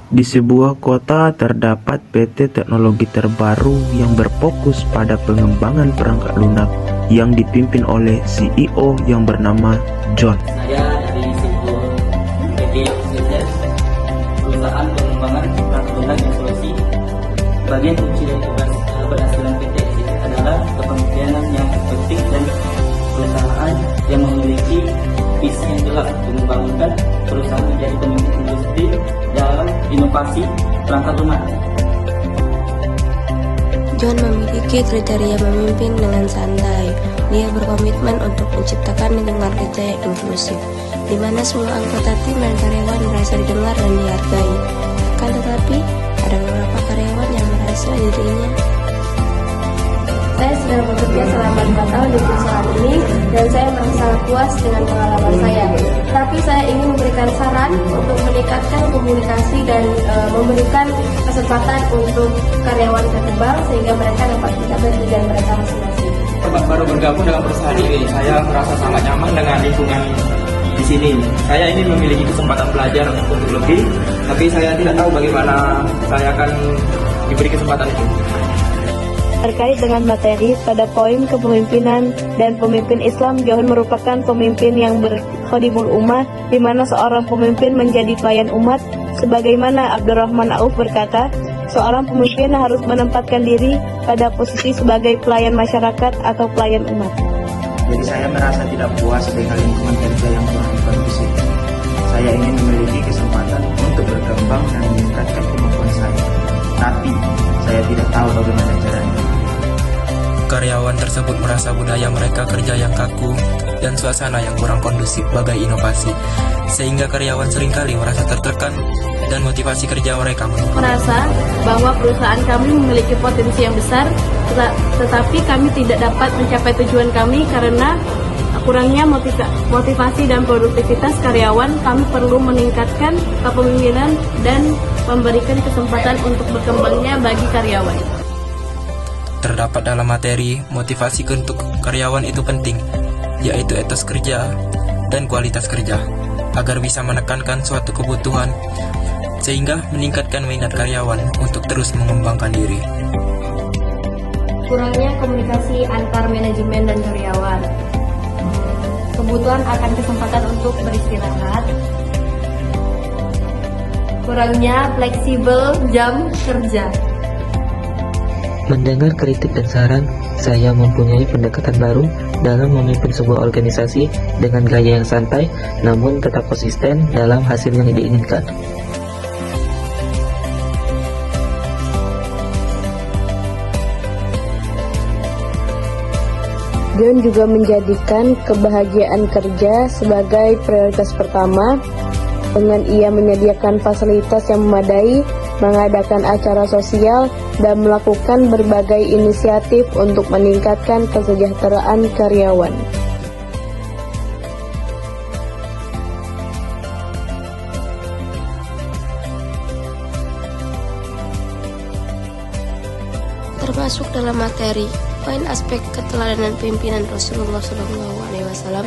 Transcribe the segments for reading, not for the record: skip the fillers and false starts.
Di sebuah kota terdapat PT teknologi terbaru yang berfokus pada pengembangan perangkat lunak yang dipimpin oleh CEO yang bernama John. Saya dari Simpul PT Sukses, perusahaan pengembangan perangkat lunak dan solusi. Bagian kunci dari tugas berhasilan PT Sukses adalah kepemimpinan yang efektif dan perusahaan yang memiliki visi yang jelas untuk membangunkan perusahaan menjadi pemimpin industri dalam inovasi perangkat lunak. John memiliki kriteria memimpin dengan santai. Dia berkomitmen untuk menciptakan lingkungan kerja yang inklusif, di mana semua anggota tim dan karyawan merasa didengar dan dihargai. Akan tetapi, ada beberapa karyawan yang merasa dirinya. Saya sudah bekerja selama 5 tahun di perusahaan ini dan saya merasa sangat puas dengan pengalaman saya. Tapi saya ingin memberikan saran untuk meningkatkan komunikasi dan memberikan kesempatan untuk karyawan berkembang sehingga mereka dapat mencapai tujuan mereka masing-masing. Baru bergabung dengan perusahaan ini, saya merasa sangat nyaman dengan lingkungan di sini. Saya ini memiliki kesempatan belajar untuk lebih, tapi saya tidak tahu bagaimana saya akan diberi kesempatan itu. Terkait dengan materi, pada poin kepemimpinan dan pemimpin Islam, John merupakan pemimpin yang berkhodimul ummah, di mana seorang pemimpin menjadi pelayan umat. Sebagaimana Abdurrahman Auf berkata, seorang pemimpin harus menempatkan diri pada posisi sebagai pelayan masyarakat atau pelayan umat. Jadi saya merasa tidak puas dengan lingkungan kerja yang kurang kondusif. Saya ingin memiliki kesempatan untuk berkembang dan meningkatkan kemampuan saya. Tapi saya tidak tahu bagaimana caranya. Karyawan tersebut merasa budaya mereka kerja yang kaku dan suasana yang kurang kondusif bagi inovasi, sehingga karyawan seringkali merasa tertekan dan motivasi kerja mereka menurun. Merasa bahwa perusahaan kami memiliki potensi yang besar, tetapi kami tidak dapat mencapai tujuan kami karena kurangnya motivasi dan produktivitas karyawan. Kami perlu meningkatkan kepemimpinan dan memberikan kesempatan untuk berkembangnya bagi karyawan. Terdapat dalam materi, motivasi untuk karyawan itu penting, yaitu etos kerja dan kualitas kerja, agar bisa menekankan suatu kebutuhan, sehingga meningkatkan minat karyawan untuk terus mengembangkan diri. Kurangnya komunikasi antar manajemen dan karyawan. Kebutuhan akan kesempatan untuk beristirahat. Kurangnya fleksibel jam kerja. Mendengar kritik dan saran, saya mempunyai pendekatan baru dalam memimpin sebuah organisasi dengan gaya yang santai, namun tetap konsisten dalam hasil yang diinginkan. John juga menjadikan kebahagiaan kerja sebagai prioritas pertama, dengan ia menyediakan fasilitas yang memadai, mengadakan acara sosial, dan melakukan berbagai inisiatif untuk meningkatkan kesejahteraan karyawan. Termasuk dalam materi, poin aspek keteladanan pimpinan Rasulullah SAW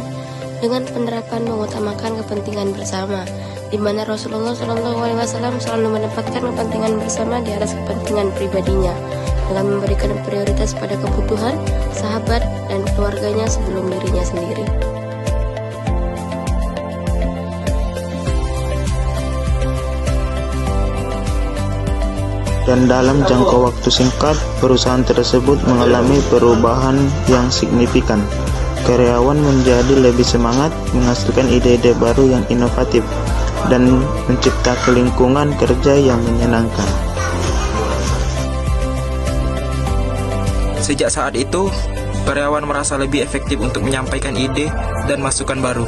dengan penerapan mengutamakan kepentingan bersama, di mana Rasulullah SAW selalu menempatkan kepentingan bersama di atas kepentingan pribadinya dalam memberikan prioritas pada kebutuhan sahabat dan keluarganya sebelum dirinya sendiri. Dan dalam jangka waktu singkat, perusahaan tersebut mengalami perubahan yang signifikan. Karyawan menjadi lebih semangat, menghasilkan ide-ide baru yang inovatif, dan menciptakan lingkungan kerja yang menyenangkan. Sejak saat itu, karyawan merasa lebih efektif untuk menyampaikan ide dan masukan baru.